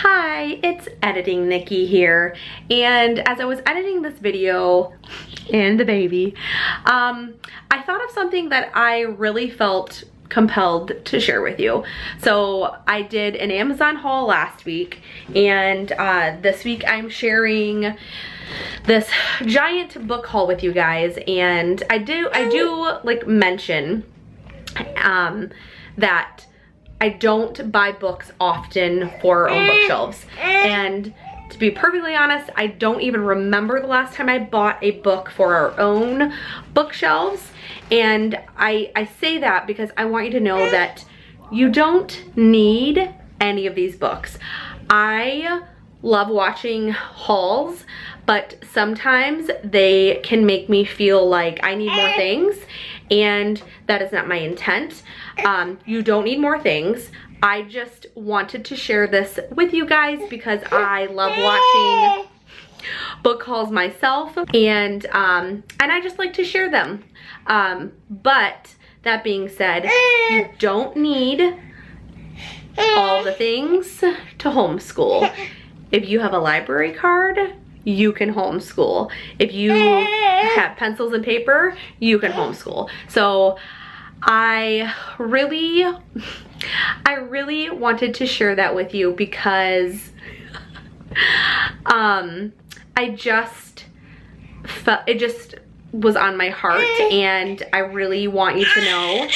Hi, it's Editing Nikki here, and as I was editing this video and the baby, I thought of something that I really felt compelled to share with you. So I did an Amazon haul last week, and this week I'm sharing this giant book haul with you guys. And I do like mention that I don't buy books often for our own bookshelves. And to be perfectly honest, I don't even remember the last time I bought a book for our own bookshelves. And I say that because I want you to know that you don't need any of these books. I love watching hauls, but sometimes they can make me feel like I need more things, and that is not my intent. You don't need more things. I just wanted to share this with you guys because I love watching book hauls myself, and I just like to share them. But that being said, you don't need all the things to homeschool. If you have a library card, you can homeschool. If you have pencils and paper, you can homeschool. So I really wanted to share that with you because I just felt, it just was on my heart, and I really want you to know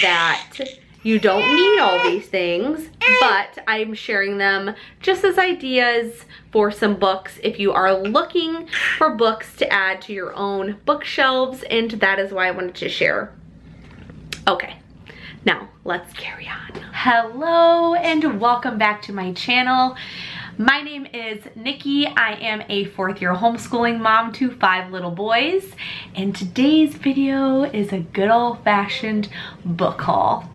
that you don't need all these things, but I'm sharing them just as ideas for some books if you are looking for books to add to your own bookshelves, and that is why I wanted to share. Okay, now let's carry on. Hello and welcome back to my channel. My name is Nikki. I am a fourth-year homeschooling mom to 5 little boys, and today's video is a good old-fashioned book haul.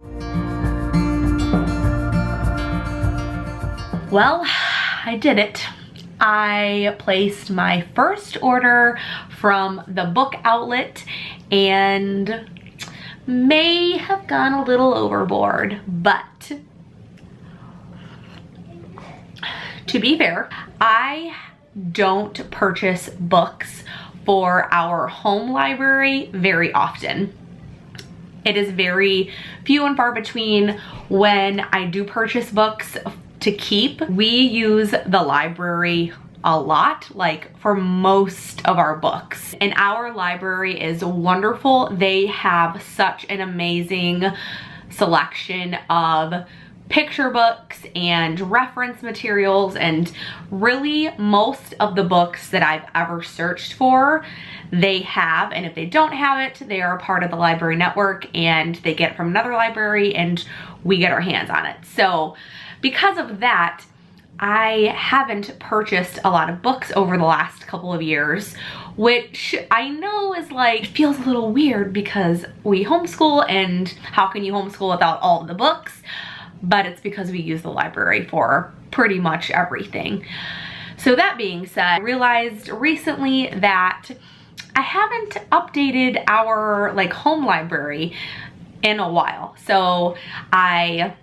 Well, I did it. I placed my first order from the book outlet and may have gone a little overboard, but to be fair, I don't purchase books for our home library very often. It is very few and far between when I do purchase books to keep. We use the library a lot, like for most of our books. And our library is wonderful. They have such an amazing selection of picture books and reference materials, and really most of the books that I've ever searched for, they have. And if they don't have it, they are a part of the library network and they get it from another library and we get our hands on it. So because of that, I haven't purchased a lot of books over the last couple of years, which I know is like, it feels a little weird because we homeschool, and how can you homeschool without all of the books? But it's because we use the library for pretty much everything. So that being said, I realized recently that I haven't updated our home library in a while. So I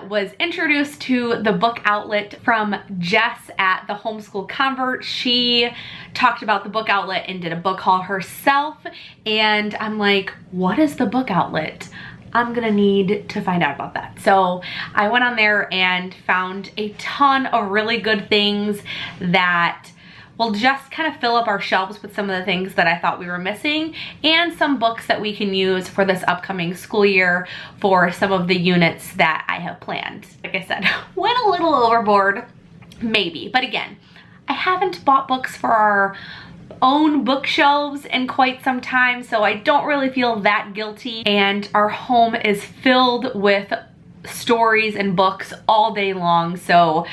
was introduced to the book outlet from Jess at the Homeschool Convert. She talked about the book outlet and did a book haul herself, and I'm like, what is the book outlet? I'm gonna need to find out about that. So I went on there and found a ton of really good things that will just kind of fill up our shelves with some of the things that I thought we were missing, and some books that we can use for this upcoming school year for some of the units that I have planned. Like I said, went a little overboard, maybe, but again, I haven't bought books for our own bookshelves in quite some time, so I don't really feel that guilty, and our home is filled with stories and books all day long, so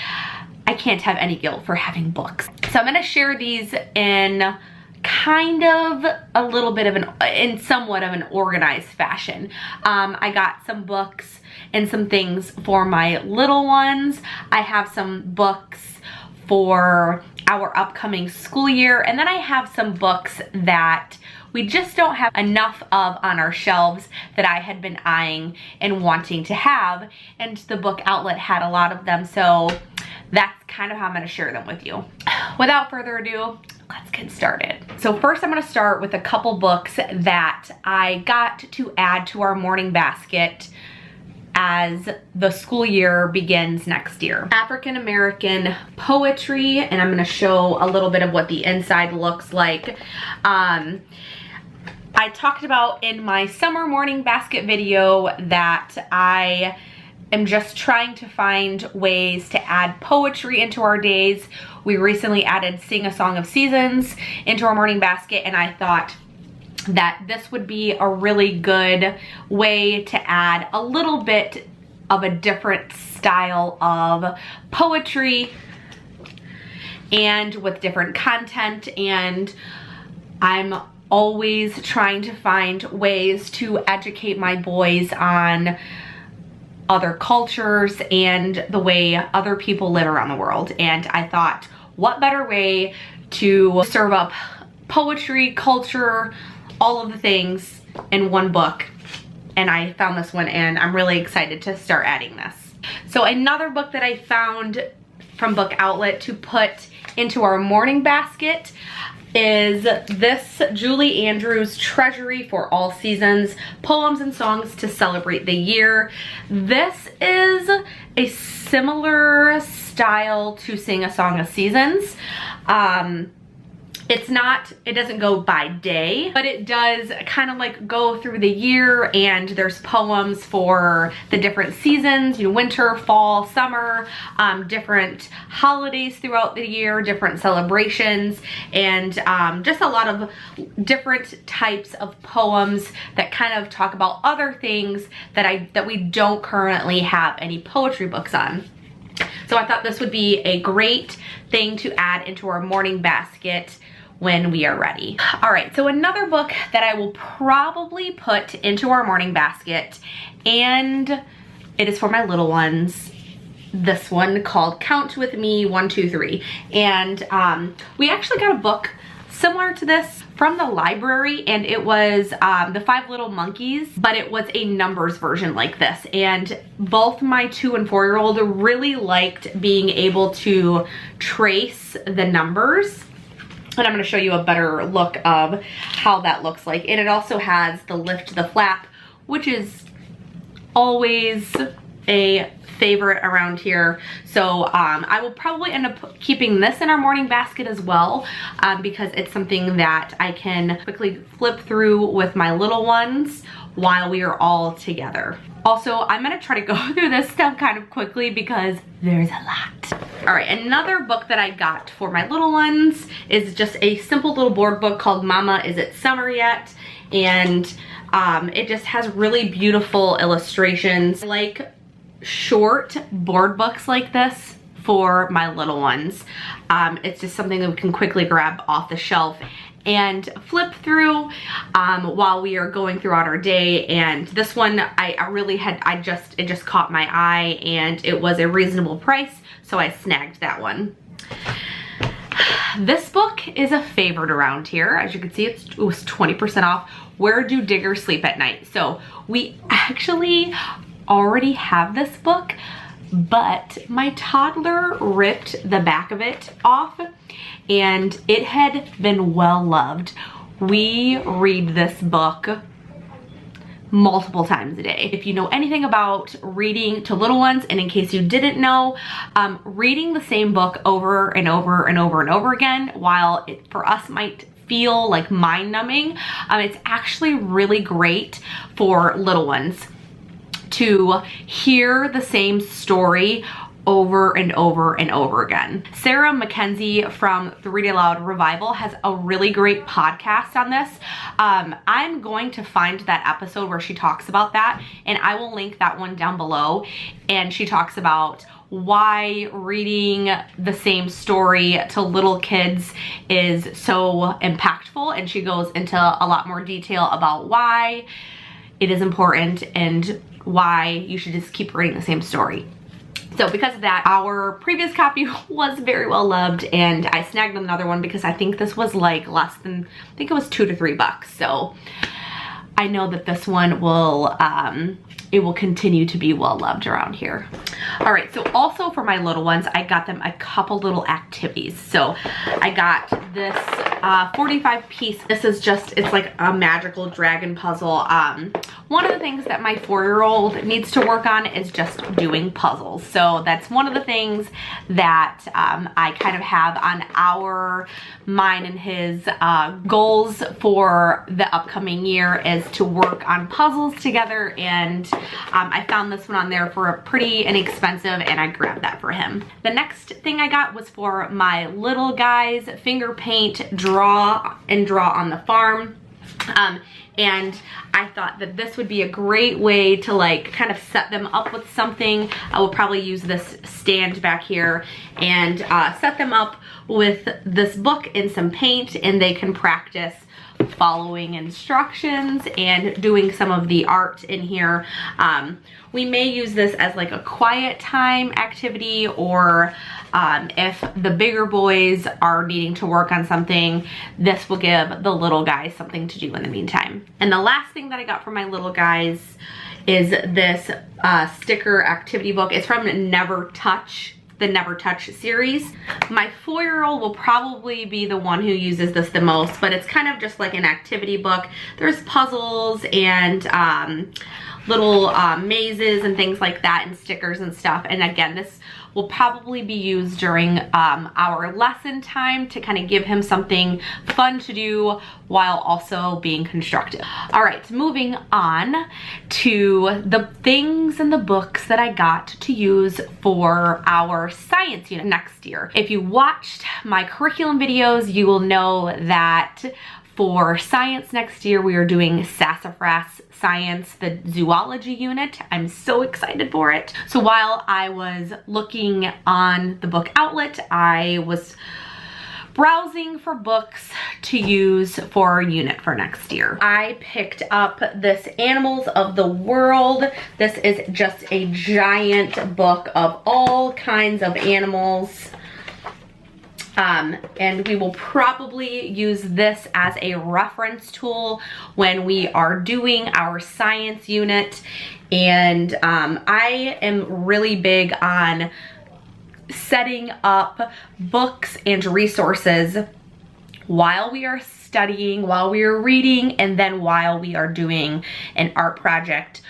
I can't have any guilt for having books. So I'm gonna share these in kind of a little bit of in somewhat of an organized fashion. I got some books and some things for my little ones. I have some books for our upcoming school year, and then I have some books that we just don't have enough of on our shelves that I had been eyeing and wanting to have, and the book outlet had a lot of them, so that's kind of how I'm gonna share them with you. Without further ado, let's get started. So first I'm gonna start with a couple books that I got to add to our morning basket as the school year begins next year. African American poetry, and I'm gonna show a little bit of what the inside looks like. I talked about in my summer morning basket video that I am just trying to find ways to add poetry into our days. We recently added Sing a Song of Seasons into our morning basket, and I thought that this would be a really good way to add a little bit of a different style of poetry and with different content. And I'm always trying to find ways to educate my boys on other cultures and the way other people live around the world. And I thought, what better way to serve up poetry, culture, all of the things in one book. And I found this one, and I'm really excited to start adding this. So another book that I found from Book Outlet to put into our morning basket is this Julie Andrews Treasury for All Seasons, Poems and Songs to Celebrate the Year. This is a similar style to Sing a Song of Seasons. It doesn't go by day, but it does kind of like go through the year, and there's poems for the different seasons, you know, winter, fall, summer, different holidays throughout the year, different celebrations, and just a lot of different types of poems that kind of talk about other things that we don't currently have any poetry books on. So I thought this would be a great thing to add into our morning basket when we are ready. All right, so another book that I will probably put into our morning basket, and it is for my little ones. This one called Count With Me 1, 2, 3. And we actually got a book similar to this from the library, and it was The 5 Little Monkeys, but it was a numbers version like this. And both my 2- and 4-year-old really liked being able to trace the numbers. And I'm going to show you a better look of how that looks like. And it also has the lift the flap, which is always a favorite around here. So I will probably end up keeping this in our morning basket as well, because it's something that I can quickly flip through with my little ones while we are all together. Also, I'm gonna try to go through this stuff kind of quickly because there's a lot. All right, another book that I got for my little ones is just a simple little board book called Mama, Is It Summer Yet? And it just has really beautiful illustrations. I like short board books like this for my little ones. It's just something that we can quickly grab off the shelf and flip through while we are going throughout our day. And this one it just caught my eye, and it was a reasonable price, so I snagged that one. This book is a favorite around here. As you can see, it was 20% off. Where Do Diggers Sleep at Night? So we actually already have this book, but my toddler ripped the back of it off, and it had been well loved. We read this book multiple times a day. If you know anything about reading to little ones, and in case you didn't know, reading the same book over and over and over and over again, while it for us might feel like mind-numbing, it's actually really great for little ones to hear the same story over and over and over again. Sarah Mackenzie from the Read Aloud Revival has a really great podcast on this. I'm going to find that episode where she talks about that, and I will link that one down below. And she talks about why reading the same story to little kids is so impactful, and she goes into a lot more detail about why it is important and why you should just keep reading the same story. So because of that, our previous copy was very well loved, and I snagged another one because I think this was like less than, I think it was $2 to $3. So I know that this one will it will continue to be well loved around here. All right, so also for my little ones, I got them a couple little activities. So I got this 45 piece, this is just, it's like a magical dragon puzzle. One of the things that my 4-year-old needs to work on is just doing puzzles. So that's one of the things that I kind of have on mine and his goals for the upcoming year is to work on puzzles together, and I found this one on there for a pretty inexpensive, and I grabbed that for him. The next thing I got was for my little guys, finger paint, draw on the farm. And I thought that this would be a great way to like kind of set them up with something. I will probably use this stand back here and set them up with this book and some paint, and they can practice following instructions and doing some of the art in here. We may use this as like a quiet time activity, or if the bigger boys are needing to work on something, this will give the little guys something to do in the meantime. And the last thing that I got for my little guys is this sticker activity book. It's from Never Touch, the Never Touch series. My 4-year-old will probably be the one who uses this the most, but it's kind of just like an activity book. There's puzzles and little mazes and things like that, and stickers and stuff. And again, this will probably be used during our lesson time to kind of give him something fun to do while also being constructive. All right, moving on to the things in the books that I got to use for our science unit next year. If you watched my curriculum videos, you will know that for science next year, we are doing sassafras science, the zoology unit. I'm so excited for it. So while I was looking on the book outlet, I was browsing for books to use for our unit for next year. I picked up this Animals of the World. This is just a giant book of all kinds of animals. And we will probably use this as a reference tool when we are doing our science unit. And I am really big on setting up books and resources while we are studying, while we are reading, and then while we are doing an art project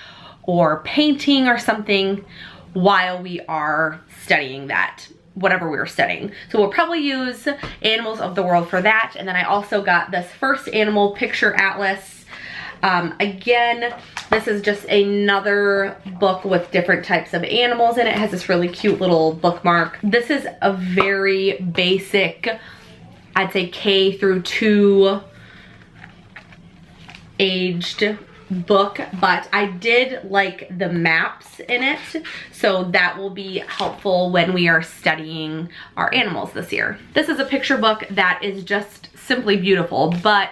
or painting or something while we are studying that, whatever we were studying. So we'll probably use Animals of the World for that. And then I also got this First Animal Picture Atlas. Again, this is just another book with different types of animals in it. It has this really cute little bookmark. This is a very basic, I'd say K through 2 aged book, but I did like the maps in it, so that will be helpful when we are studying our animals this year. This is a picture book that is just simply beautiful, but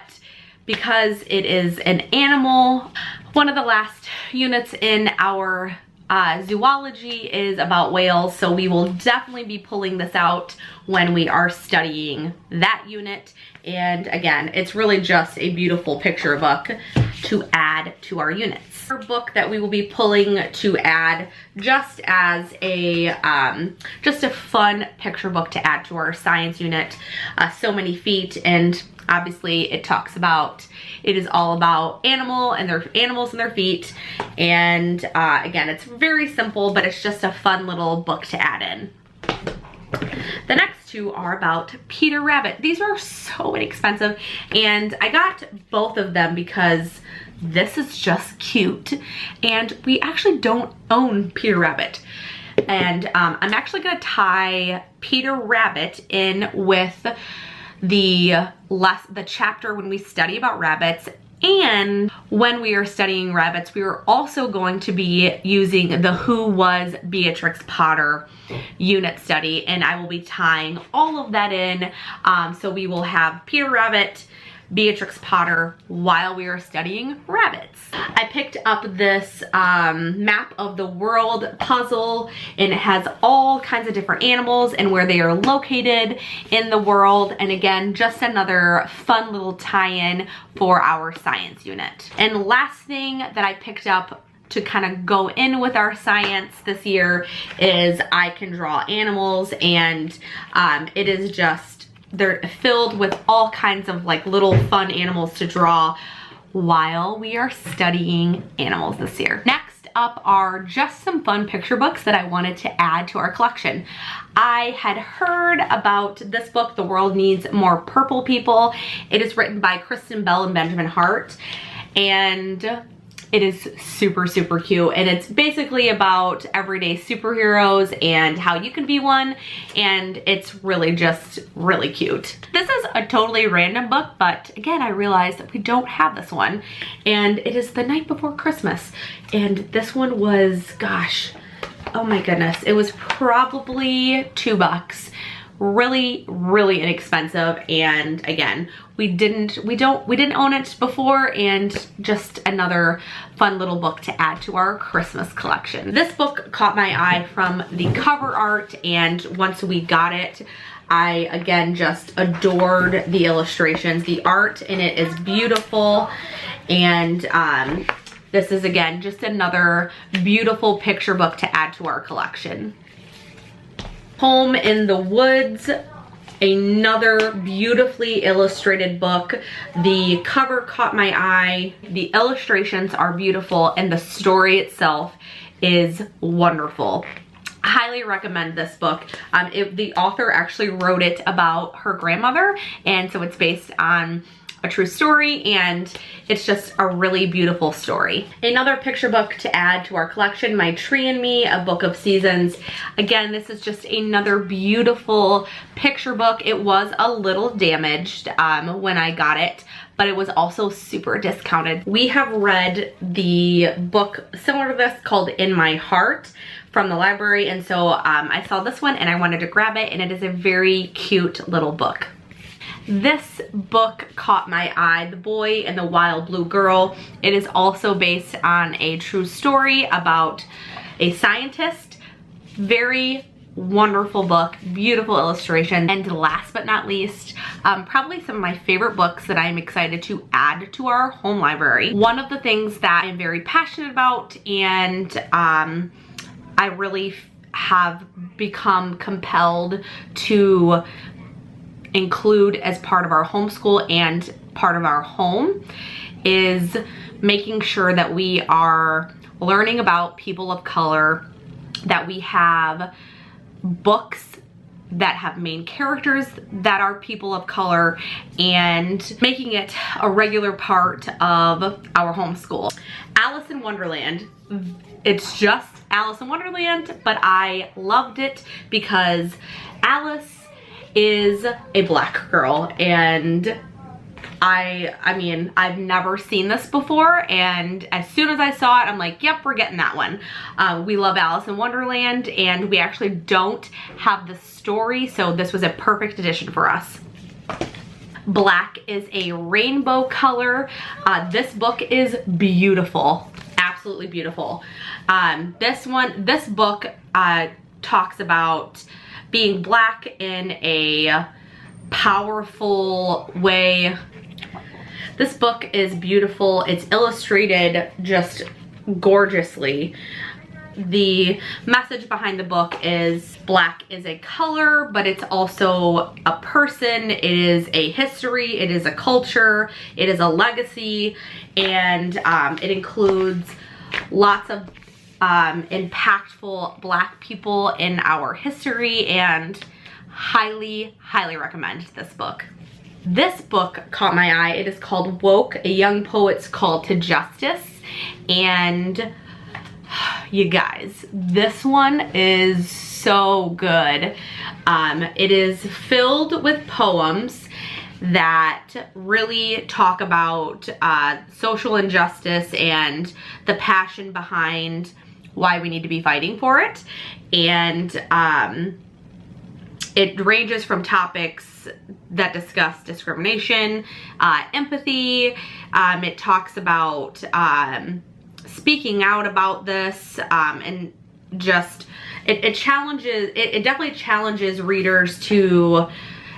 because it is an animal, one of the last units in our zoology is about whales, so we will definitely be pulling this out when we are studying that unit. And again, it's really just a beautiful picture book to add to our units. Our book that we will be pulling to add just as a fun picture book to add to our science unit, So Many Feet, and obviously it talks about, it is all about animals and their feet. And again, it's very simple, but it's just a fun little book to add in. The next two are about Peter Rabbit. These are so inexpensive, and I got both of them because this is just cute, and we actually don't own Peter Rabbit. And I'm actually gonna tie Peter Rabbit in with the chapter when we study about rabbits. And when we are studying rabbits, we are also going to be using the Who Was Beatrix Potter unit study, and I will be tying all of that in. So we will have Peter Rabbit, Beatrix Potter while we are studying rabbits. I picked up this map of the world puzzle, and it has all kinds of different animals and where they are located in the world. And again, just another fun little tie-in for our science unit. And the last thing that I picked up to kind of go in with our science this year is I can draw animals, and it is just, they're filled with all kinds of like little fun animals to draw while we are studying animals this year. Next up are just some fun picture books that I wanted to add to our collection. I had heard about this book, The World Needs More Purple People. It is written by Kristen Bell and Benjamin Hart, and it is super, super cute. And it's basically about everyday superheroes and how you can be one. And it's really just really cute. This is a totally random book, but again, I realized that we don't have this one. And it is The Night Before Christmas. And this one was, gosh, oh my goodness. It was probably $2. Really, really inexpensive. And again, we didn't own it before, and just another fun little book to add to our Christmas collection. This book caught my eye from the cover art, and once we got it, I again just adored the illustrations. The art in it is beautiful, and this is again just another beautiful picture book to add to our collection. Home in the Woods, another beautifully illustrated book. The cover caught my eye, the illustrations are beautiful, and the story itself is wonderful. I highly recommend this book. The author actually wrote it about her grandmother, and so it's based on a true story, and it's just a really beautiful story. Another picture book to add to our collection, My Tree and Me, A Book of Seasons. Again, this is just another beautiful picture book. It was a little damaged when I got it, but it was also super discounted. We have read the book similar to this called In My Heart from the library, and so I saw this one and I wanted to grab it, and it is a very cute little book. This book caught my eye, The Boy and the Wild Blue Girl. It is also based on a true story about a scientist. Very wonderful book, beautiful illustration. And last but not least, probably some of my favorite books that I'm excited to add to our home library. One of the things that I'm very passionate about, and I really have become compelled to include as part of our homeschool and part of our home, is making sure that we are learning about people of color, that we have books that have main characters that are people of color, and making it a regular part of our homeschool. Alice in Wonderland, it's just Alice in Wonderland, but I loved it because Alice is a black girl, and I mean, I've never seen this before, and as soon as I saw it, I'm like, yep, we're getting that one. We love Alice in Wonderland, and we actually don't have the story, so this was a perfect addition for us. Black is a rainbow color. This book is beautiful, absolutely beautiful. This book talks about being black in a powerful way. This book is beautiful. It's illustrated just gorgeously. The message behind the book is black is a color, but it's also a person. It is a history. It is a culture. It is a legacy. And it includes lots of impactful black people in our history, and highly, highly recommend this book. This book caught my eye. It is called Woke, A Young Poet's Call to Justice. And you guys, this one is so good. It is filled with poems that really talk about social injustice and the passion behind why we need to be fighting for it. And it ranges from topics that discuss discrimination, empathy. It talks about speaking out about this, and just it definitely challenges readers to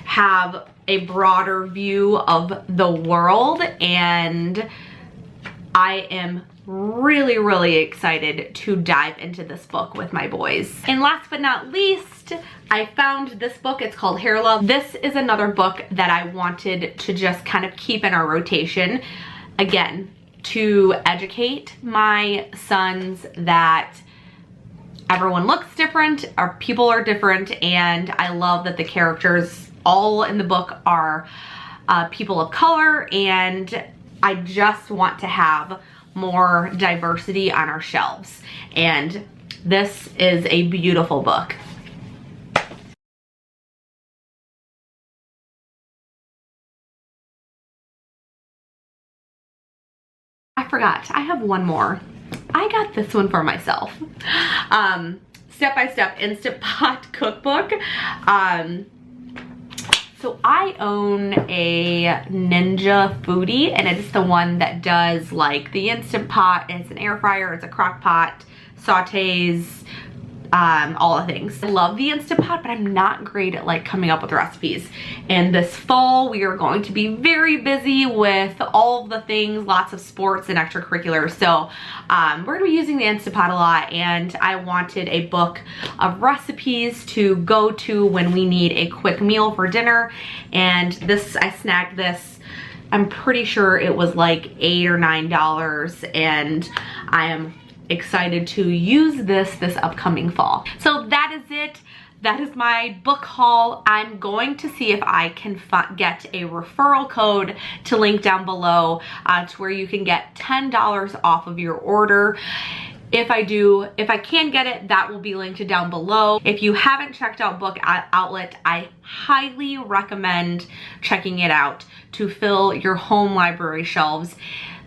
have a broader view of the world, and I am really excited to dive into this book with my boys. And last but not least, I found this book. It's called Hair Love. This is another book that I wanted to just kind of keep in our rotation. Again, to educate my sons that everyone looks different, our people are different, and I love that the characters all in the book are people of color, and I just want to have more diversity on our shelves. And this is a beautiful book. I forgot, I have one more. I got this one for myself. Step by Step Instant Pot Cookbook. So I own a Ninja Foodie, and it's the one that does like the Instant Pot. It's an air fryer, it's a crock pot, sautés, all the things. I love the Instant Pot, but I'm not great at like coming up with recipes. And this fall, we are going to be very busy with all of the things, lots of sports and extracurriculars. So we're gonna be using the Instant Pot a lot, and I wanted a book of recipes to go to when we need a quick meal for dinner. And this, I snagged this, I'm pretty sure it was like $8 or $9, and I am excited to use this upcoming fall. So that is it. That is my book haul. I'm going to see if I can get a referral code to link down below to where you can get $10 off of your order. If I can get it, that will be linked down below. If you haven't checked out Book Outlet, I highly recommend checking it out to fill your home library shelves.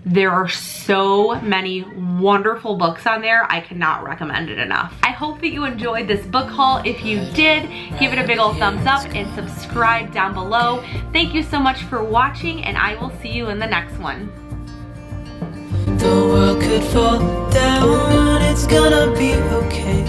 There are so many wonderful books on there. I cannot recommend it enough. I hope that you enjoyed this book haul. If you did, give it a big old thumbs up and subscribe down below. Thank you so much for watching, and I will see you in the next one. The world could fall down, it's gonna be okay.